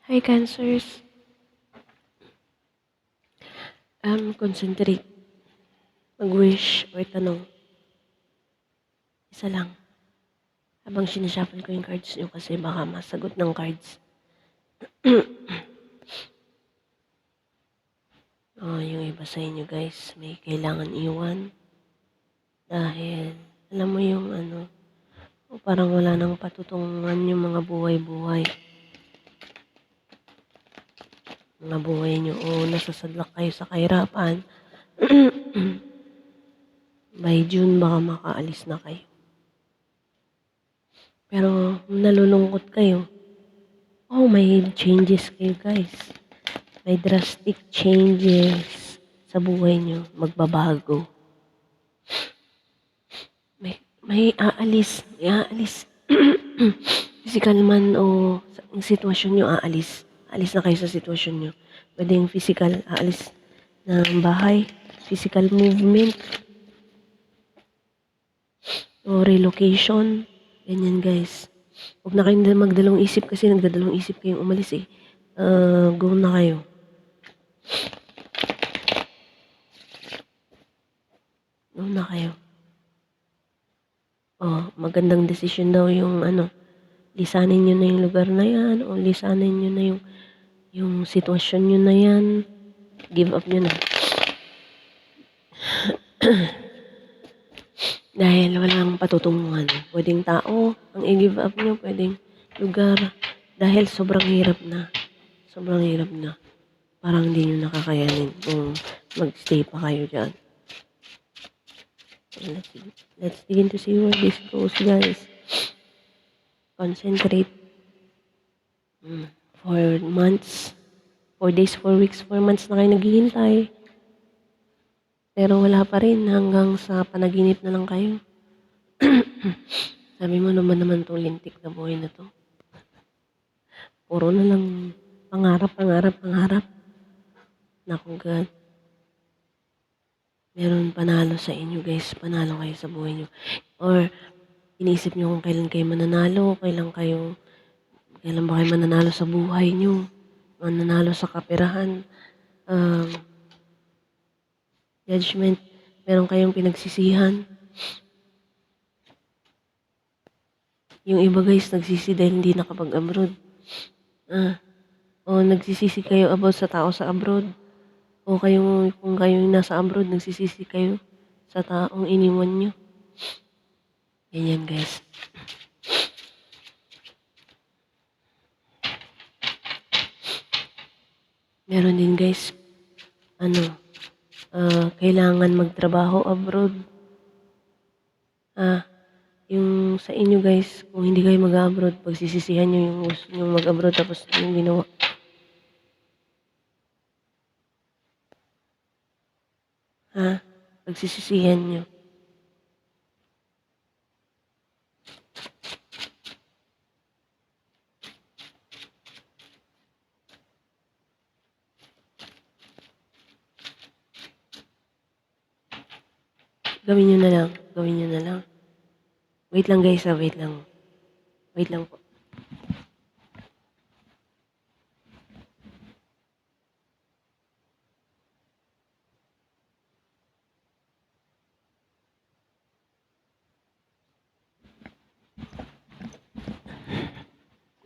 Hi, Cancers. Concentrate. Mag-wish or tanong. Isa lang. Habang sinashuffle ko yung cards nyo kasi baka masagot ng cards. Yung iba sa inyo guys, may kailangan iwan. Dahil, alam mo yung parang wala nang patutungan yung mga buhay-buhay. Mga buhay nyo o nasasadlak kayo sa kahirapan. By June, baka makaalis na kayo. Pero, nalulungkot kayo. May changes kayo guys. May drastic changes sa buhay nyo. Magbabago. May aalis. May aalis. Physical man o yung sitwasyon nyo aalis. Aalis na kayo sa sitwasyon nyo. Pwedeng physical, aalis ng bahay. Physical movement. O relocation. Ganyan guys. Huwag na kayong magdalawang isip kasi nagdadalawang isip kayong umalis eh. Go na kayo. Go na kayo. Magandang desisyon daw yung lisanin nyo na yung lugar na yan o lisanin nyo na yung sitwasyon nyo na yan. Give up nyo na. Dahil walang patutunguhan. Pwedeng tao ang i-give up nyo, pwedeng lugar. Dahil sobrang hirap na. Sobrang hirap na. Parang hindi nyo nakakayanin kung mag-stay pa kayo dyan. Let's begin to see where this goes, guys. Concentrate. 4 months, 4 days, 4 weeks, 4 months na kayo naghihintay. Pero wala pa rin hanggang sa panaginip na lang kayo. Sabi mo naman to lintik na buhay na to. Puro na lang pangarap, pangarap, pangarap. Naku God. Meron panalo sa inyo guys. Panalo kayo sa buhay nyo. Or iniisip nyo kung kailan kayo mananalo, kailan ba kayo mananalo sa buhay nyo, mananalo sa kaperahan. Judgment, meron kayong pinagsisihan. Yung iba guys, nagsisi dahil hindi nakapag-abroad. O nagsisisi kayo about sa tao sa abroad. O kung kayo nasa abroad, nagsisisi kayo sa taong iniwan nyo. Ganyan guys. Meron din guys, kailangan magtrabaho abroad. Yung sa inyo guys, kung hindi kayo mag-abroad, pagsisisihan nyo yung gusto nyo mag-abroad tapos yung ginawa. Pagsisisihan nyo. Gawin nyo na lang. Gawin nyo na lang. Wait lang guys, wait lang. Wait lang po.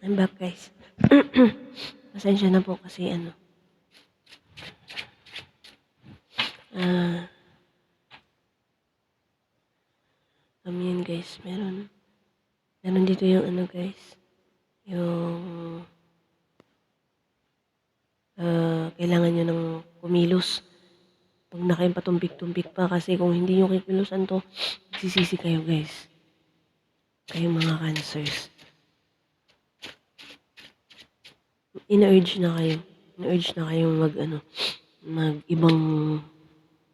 I'm back guys. Pasensya na po kasi yan guys, meron dito yung guys, yung kailangan nyo ng kumilos. Huwag na kayong patumpik-tumpik pa kasi kung hindi nyo kikilusan to, magsisisi kayo guys. Kayong mga cancers. Ina-urge na kayo. Ina-urge na kayong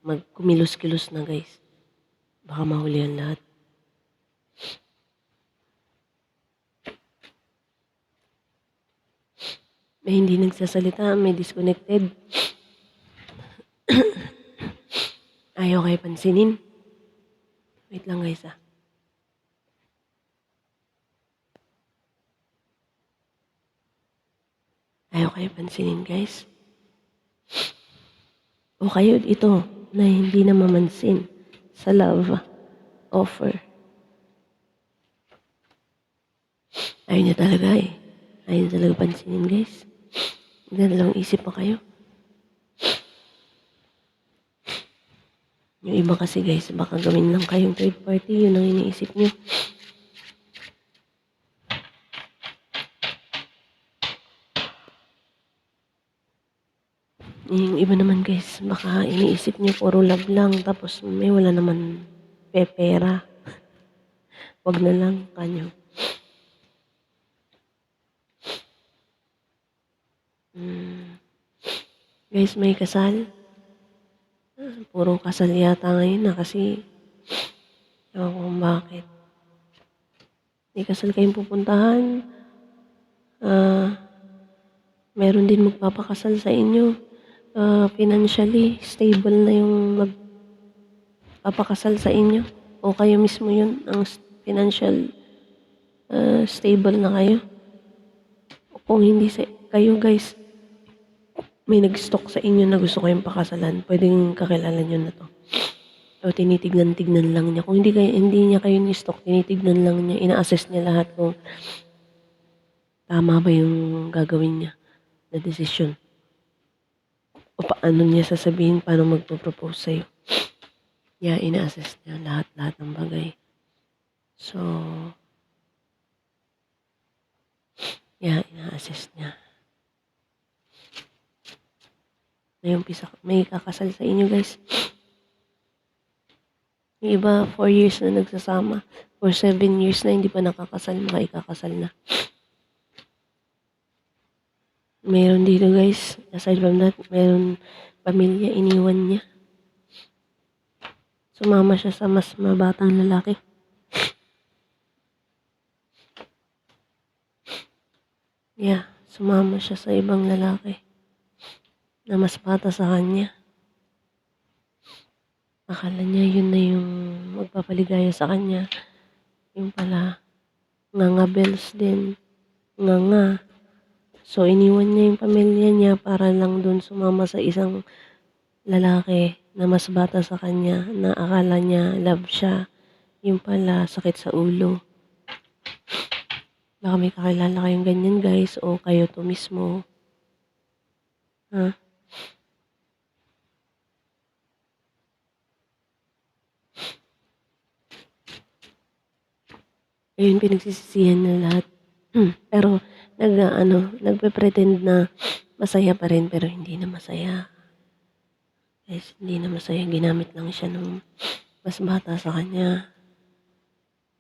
magkumilos-kilos na guys. Baka mahuli ang lahat. May hindi nagsasalita, may disconnected. Ayaw kayo pansinin. Wait lang guys Ayaw kayo pansinin, guys. O kayo ito na hindi na mamansin sa love offer. Ayaw niya talaga eh. Ayaw niya talaga pansinin, guys. Nagdadalawang isip pa kayo. Yung iba kasi, guys, baka gawin lang kayong third party. Yun ang iniisip niyo. Yung iba naman, guys, baka iniisip niyo puro love lang. Tapos may wala naman pera. Wag na lang kanyo. Guys, may kasal. Puro kasal yata ngayon na kasi ewan ko kung bakit. May kasal kayong pupuntahan. Meron din magpapakasal sa inyo. Financially stable na yung magpapakasal sa inyo. O kayo mismo yun, ang financial stable na kayo. O kung hindi kayo, guys, may nag-stock sa inyo na gusto kayong pakasalan, pwedeng kakilala nyo na to. O tinitignan-tignan lang niya. Kung hindi niya kayo ni-stock, tinitignan lang niya, ina-assess niya lahat kung tama ba yung gagawin niya na desisyon. O paano niya sasabihin paano magpo-propose sa'yo. Yeah, ina-assess niya lahat-lahat ng bagay. So, yeah, ina-assess niya. May kakasal sa inyo, guys. Yung iba, 4 years na nagsasama. For 7 years na hindi pa nakakasal, makikakasal na. Meron dito, guys. Aside from that, meron pamilya, iniwan niya. Sumama siya sa mas mabatang lalaki. Yeah, sumama siya sa ibang lalaki na mas bata sa kanya. Akala niya yun na yung magpapaligaya sa kanya. Yung pala, nga bells din. Nga. So, iniwan niya yung pamilya niya para lang dun sumama sa isang lalaki na mas bata sa kanya na akala niya love siya. Yung pala, sakit sa ulo. Baka may kakilala kayong ganyan, guys, o kayo to mismo. Ha? Ayun, pinagsisisihan na lahat. Pero, nagpe-pretend na masaya pa rin, pero hindi na masaya. Guys, hindi na masaya. Ginamit lang siya ng mas bata sa kanya.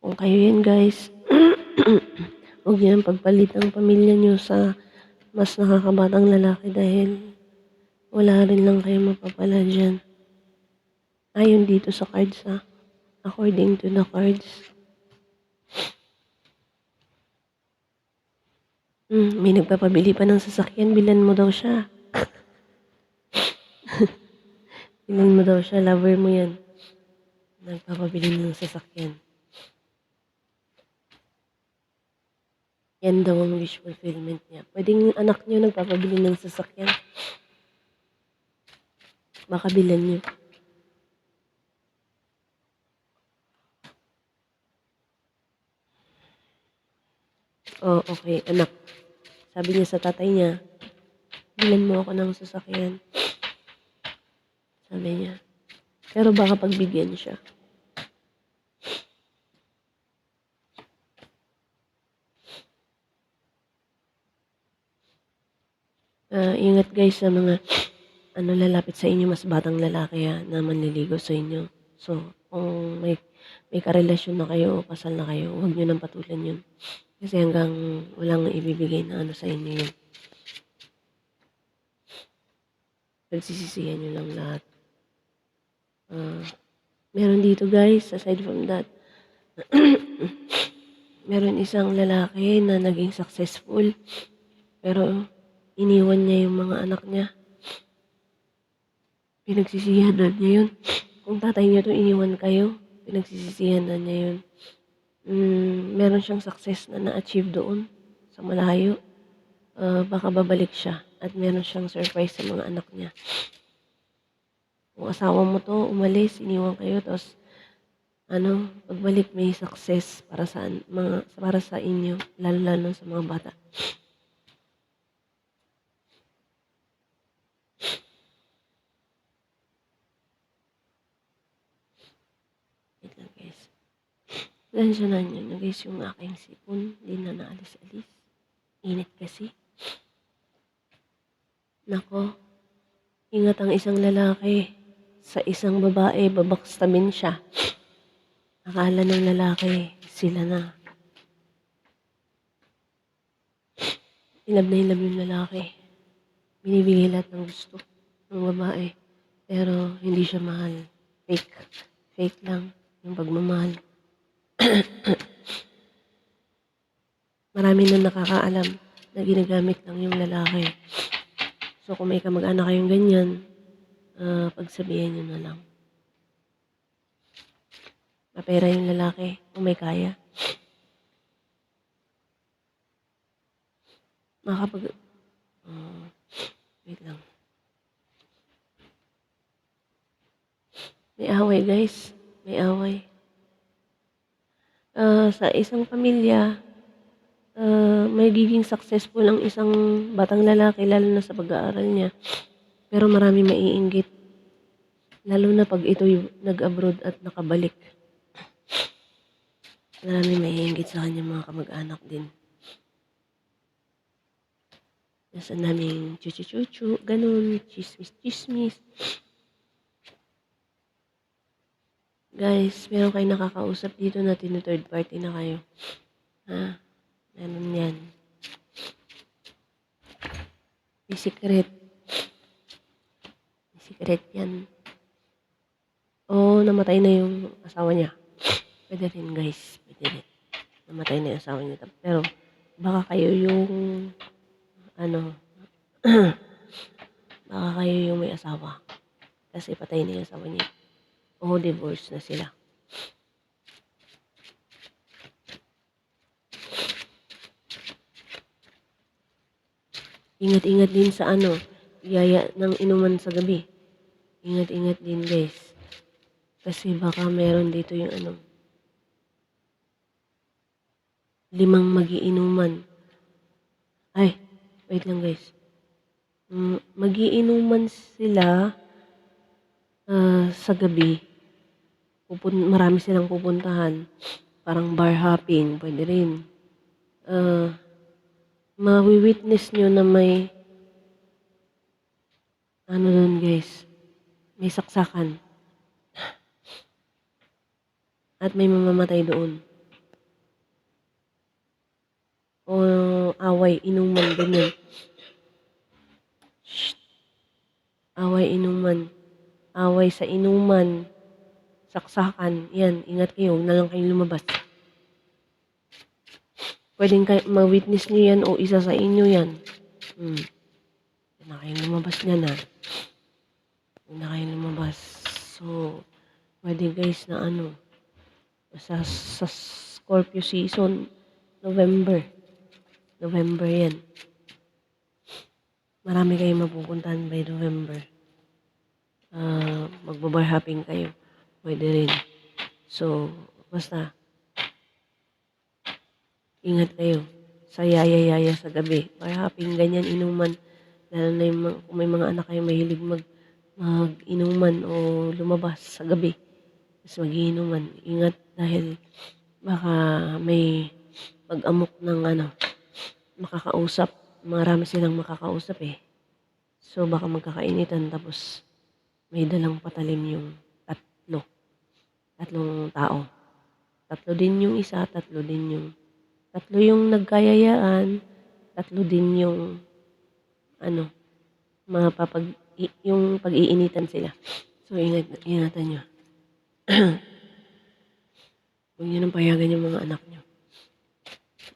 Kung kayo yan, guys, huwag niyo nang pagpalit ang pamilya niyo sa mas nakakabatang lalaki dahil wala rin lang kayo mapapala dyan. Ayon dito sa cards, ha? According to the cards. May nagpapabili pa ng sasakyan, bilan mo daw siya. Bilan mo daw siya, lover mo yan. Nagpapabili ng sasakyan. Yan daw ang wish fulfillment niya. Pwedeng anak niyo nagpapabili ng sasakyan. Baka bilan niyo. Oh, okay, anak. Sabi niya sa tatay niya, bilan mo ako ng sasakyan. Sabi niya. Pero baka pagbigyan siya. Ingat, guys, sa mga lalapit sa inyo, mas batang lalaki na manliligaw sa inyo. So, kung may karelasyon na kayo o kasal na kayo, huwag nyo nang patulan yun. Kasi hanggang walang ibibigay na sa inyo yun. Pagsisisihan nyo lang lahat. Meron dito, guys, aside from that, meron isang lalaki na naging successful, pero iniwan niya yung mga anak niya. Pinagsisihan na niya yun. Kung tatay niya to iniwan kayo, pinagsisisihan na niya yun. Meron siyang success na na-achieve doon sa malayo. baka babalik siya at meron siyang surprise sa mga anak niya. Kung asawa mo 'to, umalis, iniwan kayo tapos pagbalik may success para sa inyo, lalo-lalo sa mga bata. Wait lang guys. Pasensyahan niyo na guys yung aking sipon, hindi na naalis-alis. Init kasi. Nako, ingat ang isang lalaki sa isang babae, babakstamin siya. Akala ng lalaki, sila na. Inlove na inlove yung lalaki. Binibigay lahat ng gusto ng babae. Pero hindi siya mahal. Fake. Fake lang yung pagmamahal. Marami na nakakaalam na ginagamit lang yung lalaki. So kung may kamag-anak kayong ganyan, pagsabihan nyo na lang. Mapera yung lalaki kung may kaya. Wait lang. May away guys. May away. Sa isang pamilya, magiging successful ang isang batang lalaki lalo na sa pag-aaral niya. Pero marami maiinggit. Lalo na pag ito'y nag-abroad at nakabalik. Marami maiinggit sa kanya mga kamag-anak din. Nasa naming chuchu-chuchu, ganun, chismis-chismis. Guys, meron kayo nakakausap dito na third party na kayo. Ha? Ganun yan. May secret. May secret yan. Namatay na yung asawa niya. Pwede rin guys. Pwede rin. Namatay na yung asawa niya. Pero, baka kayo yung baka kayo yung may asawa. Kasi patay na yung asawa niya. O divorce na sila. Ingat-ingat din sa yaya ng inuman sa gabi. Ingat-ingat din guys. Kasi baka meron dito yung 5 magiinuman. Ay, wait lang guys. Magiinuman sila sa gabi. Marami silang pupuntahan. Parang bar hopping, pwede rin. Mawi-witness nyo na may doon guys, may saksakan. At may mamamatay doon. O away, inuman, ganyan. Away, inuman. Away sa inuman. Saksakan. Yan, ingat kayo. Huwag na lang kayong lumabas. Pwedeng ma-witness nyo yan o isa sa inyo yan. Huwag na kayong lumabas niyan ha. Huwag na kayong lumabas. So, pwede guys na sa Scorpio season, November yan. Marami kayong mapupuntahan by November. Magbabar hopping kayo. Pwede rin. So, basta, ingat kayo. Sa yaya-yaya sa gabi. Bar hopping, ganyan, inuman. Lalo na kung may mga anak kayo mahilig mag-inuman o lumabas sa gabi. Mas mag-iinuman. Ingat dahil baka may pag-amok ng makakausap. Marami silang makakausap eh. So baka magkakainitan tapos may dalang patalim yung tatlong tao. Tatlo din yung isa, tatlo yung nagkayayaan, tatlo din yung yung pag-iinitan sila. So ingatan nyo. Huwag nyo nang payagan yung mga anak nyo.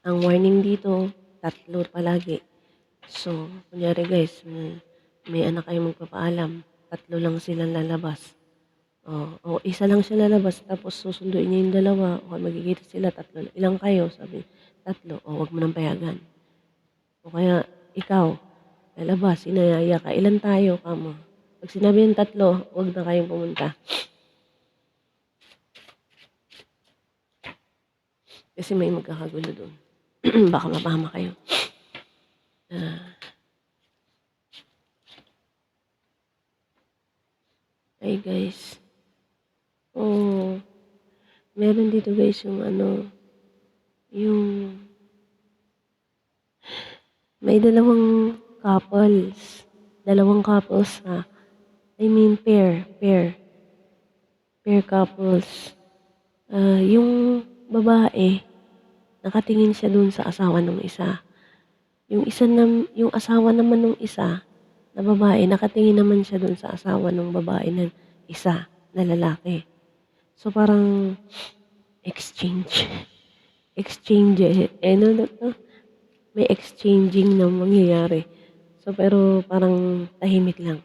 Ang warning dito, 3 palagi. So, kunyari guys, may anak kayong magpapaalam, 3 lang silang lalabas. O isa lang siya lalabas, tapos susunduin niya yung 2, o magkikita sila 3. Ilang kayo? Sabi, 3. O, huwag mo nang payagan. O kaya, ikaw, lalabas, inayaya ka, ilan tayo, kamo? Pag sinabi yung 3, huwag na kayong pumunta. Kasi may magkakagulo doon. Baka mapahama kayo. Ay guys. Oh, meron dito guys yung yung may dalawang couples. Dalawang couples I mean pair couples. Yung babae, nakatingin siya dun sa asawa ng isa. Yung asawa naman ng isa na babae, nakatingin naman siya dun sa asawa ng babae ng isa na lalaki. So parang exchange. May exchanging na mangyayari. So pero parang tahimik lang.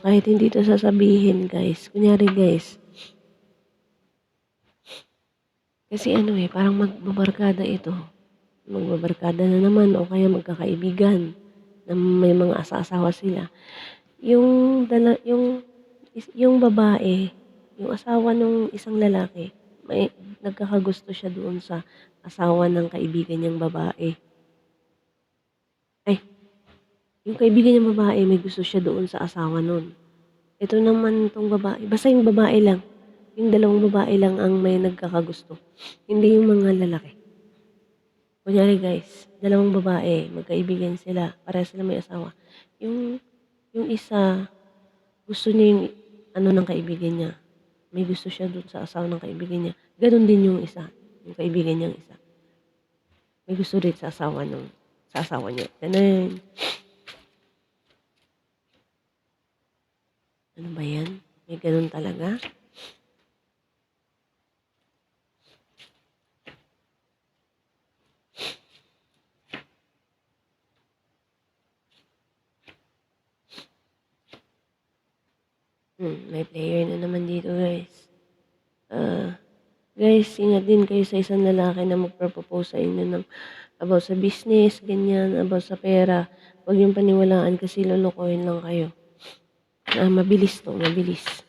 Kahit hindi to sasabihin guys. Kunyari guys, kasi parang magbabarkada ito. Magbabarkada na naman o kaya magkakaibigan na may mga asa-asawa sila. Yung babae, yung asawa ng isang lalaki, may nagkakagusto siya doon sa asawa ng kaibigan niyang babae. Ay, yung kaibigan niyang babae may gusto siya doon sa asawa nun. Ito naman tong babae, basta yung babae lang. Yung dalawang babae lang ang may nagkakagusto. Hindi yung mga lalaki. Kunyari guys, dalawang babae, magkaibigan sila, pareha sila may asawa. Yung isa, gusto niya yung ng kaibigan niya. May gusto siya dun sa asawa ng kaibigan niya. Ganon din yung isa, yung kaibigan niyang isa. May gusto rin sa asawa niya. Ganun. Ano ba yan? May ganun talaga? May player na naman dito guys. Guys, ingat din kayo sa isang lalaki na magpropose sa inyo ng about sa business, ganyan, about sa pera. Huwag yung paniwalaan kasi lolokohin lang kayo. Mabilis to, mabilis.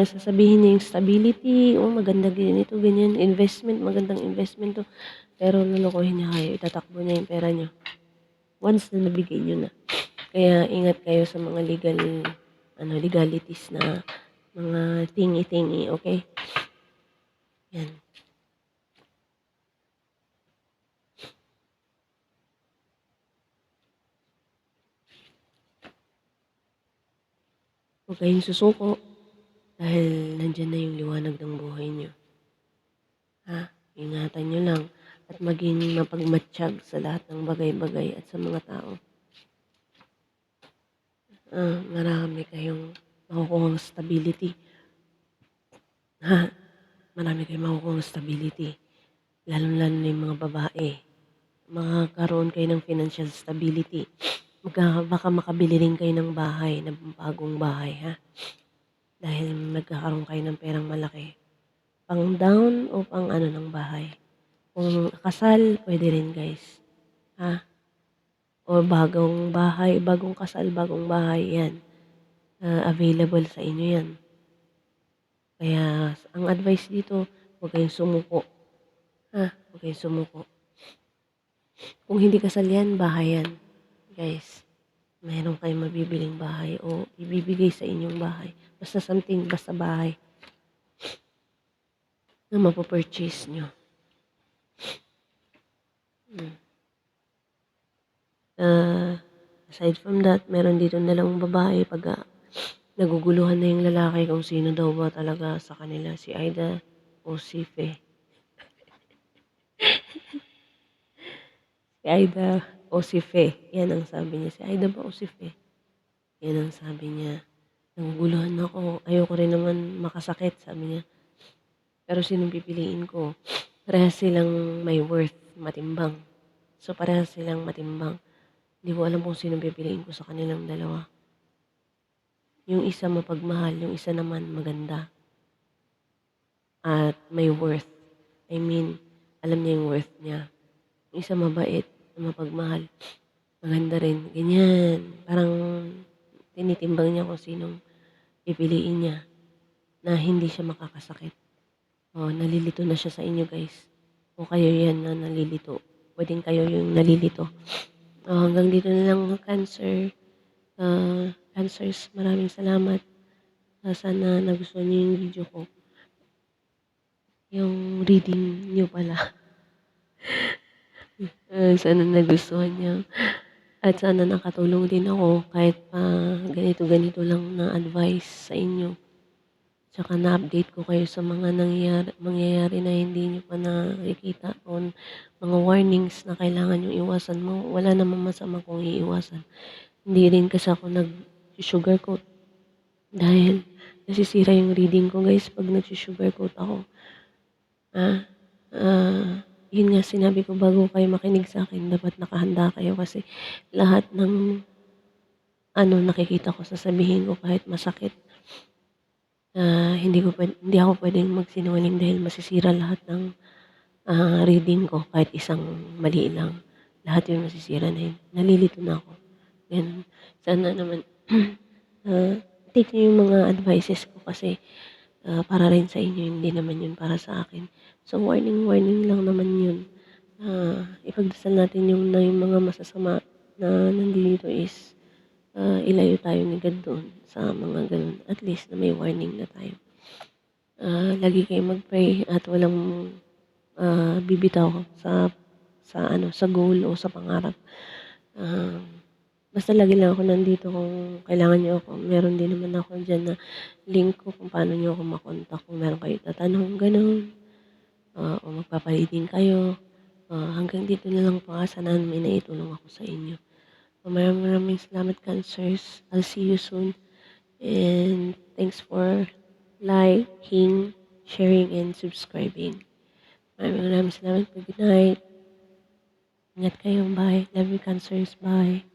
Sasabihin niya yung stability, maganda ganito, ganyan, investment, magandang investment to. Pero lolokohin niya kayo, itatakbo niya yung pera niyo. Once na nabigay niyo na. Kaya ingat kayo sa mga legalities na mga tingi-tingi, okay? Yan. Huwag kayong susuko dahil nandyan na yung liwanag ng buhay niyo. Ingatan niyo lang at maging mapagmatsyag sa lahat ng bagay-bagay at sa mga tao. Marami kayong makukuhang stability. Marami kayong makukuhang stability. Lalo-lalo na yung mga babae. Magkakaroon kayo ng financial stability. Baka makabili rin kayo ng bahay, ng bagong bahay, Dahil magkakaroon kayo ng perang malaki. Pang down o pang ng bahay. Kung kasal, pwede rin guys. O bagong bahay, bagong kasal, bagong bahay, yan. Available sa inyo yan. Kaya ang advice dito, huwag kayong sumuko. Huwag kayong sumuko. Kung hindi kasal yan, bahay yan. Guys, meron kayong mabibiling bahay o ibibigay sa inyong bahay. Basta something, basta bahay na mapapurchase nyo. Aside from that, meron dito dalawang babae pag naguguluhan na yung lalaki kung sino daw ba talaga sa kanila, si Aida o si Fe. Si Aida o si Fe, yan ang sabi niya. Si Aida ba o si Fe? Yan ang sabi niya. Naguguluhan ako, ayoko rin naman makasakit, sabi niya. Pero sinong pipiliin ko? Parehas silang may worth, matimbang. So parehas silang matimbang. Hindi ko alam kung sinong pipiliin ko sa kanilang dalawa. Yung isa mapagmahal, yung isa naman maganda. At may worth. I mean, alam niya yung worth niya. Yung isa mabait, mapagmahal, maganda rin, ganyan. Parang tinitimbang niya kung sinong pipiliin niya na hindi siya makakasakit. Oh, nalilito na siya sa inyo, guys. O kayo yan na nalilito. Pwedeng kayo yung nalilito. Oh, hanggang dito na lang, Cancer. Cancers, maraming salamat. Sana nagustuhan niyo yung video ko. Yung reading niyo pala. Sana nagustuhan niyo. At sana nakatulong din ako kahit pa ganito-ganito lang na advice sa inyo. Tsaka na-update ko kayo sa mga mangyayari na hindi niyo pa nakikita o mga warnings na kailangan yung iwasan mo. Wala namang masama kung iiwasan. Hindi rin kasi ako nag-sugarcoat dahil nasisira yung reading ko, guys, pag nag-sugarcoat ako. Yun nga sinabi ko bago kayo makinig sa akin, dapat nakahanda kayo kasi lahat ng nakikita ko sasabihin ko kahit masakit. Hindi ako pwedeng magsinungaling dahil masisira lahat ng reading ko kahit isang mali lang. Lahat yun masisira na yun. Nalilito na ako. Ganun. Sana naman take niyo yung mga advices ko kasi para rin sa inyo, hindi naman yun para sa akin. So, warning lang naman yun. Ipagdasal natin yung mga masasama na nandito is ilayo tayo ni God doon sa mga ganun. At least na may warning na tayo. Lagi kayo mag-pray at walang bibitaw sa goal o sa pangarap. Basta lagi lang ako nandito kung kailangan niyo ako. Meron din naman ako dyan na link ko kung paano niyo ako makontak kung meron kayo tatanong, ganun. O magpapareading kayo. Hanggang dito na lang po. Sana may naitulong ako sa inyo. Maraming salamat, Cancers. I'll see you soon. And thanks for liking, sharing, and subscribing. Maraming salamat po. Good night. Ingat kayo. Bye. Love you, Cancers. Bye.